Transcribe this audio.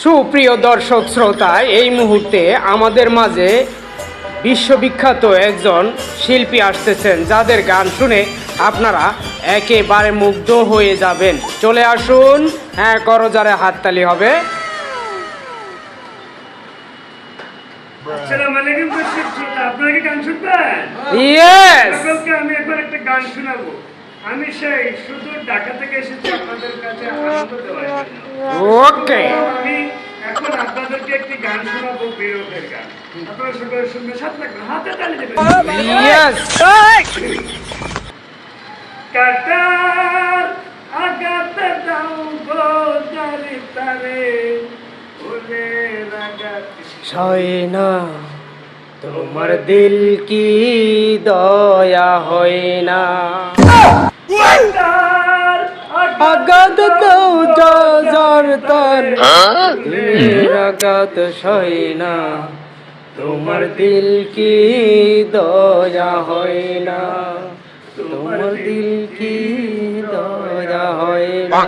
সুপ্রিয় দর্শক শ্রোতা, এই মুহূর্তে আমাদের মাঝে বিশ্ববিখ্যাত একজন শিল্পী আসতেছেন, যাদের গান শুনে আপনারা একেবারে মুগ্ধ হয়ে যাবেন। চলে আসুন, হ্যাঁ করজারে হাততালি হবে। আসসালামু আলাইকুম দর্শক শ্রোতা, আপনারা কি গান শুনবেন? ইয়েস, আপনাদেরকে আমি একবার একটা গান শোনাবো। আমি সেই সুদূর ঢাকা থেকে এসেছি আপনাদের কাছে আনন্দ দেওয়ার জন্য। ওকে। আমি এখন আপনাদেরকে একটি গান শোনাবো, বেরোকের গান। আপনারা সকলে শুনবেন, সাথে থাকবেন, হাতে তালি দেবেন। ইয়েস। কাটার আগাতে দাও গো জারি তারে, ফুলের আগাতে সয় না তোমার দিল কি দয়া হয় না, কাটার আঘাত তো যার তার দিলের আঘাত সয় না, তোমার দিল কি দয়া হয় না, তোমার দিল কি দয়া হয় না।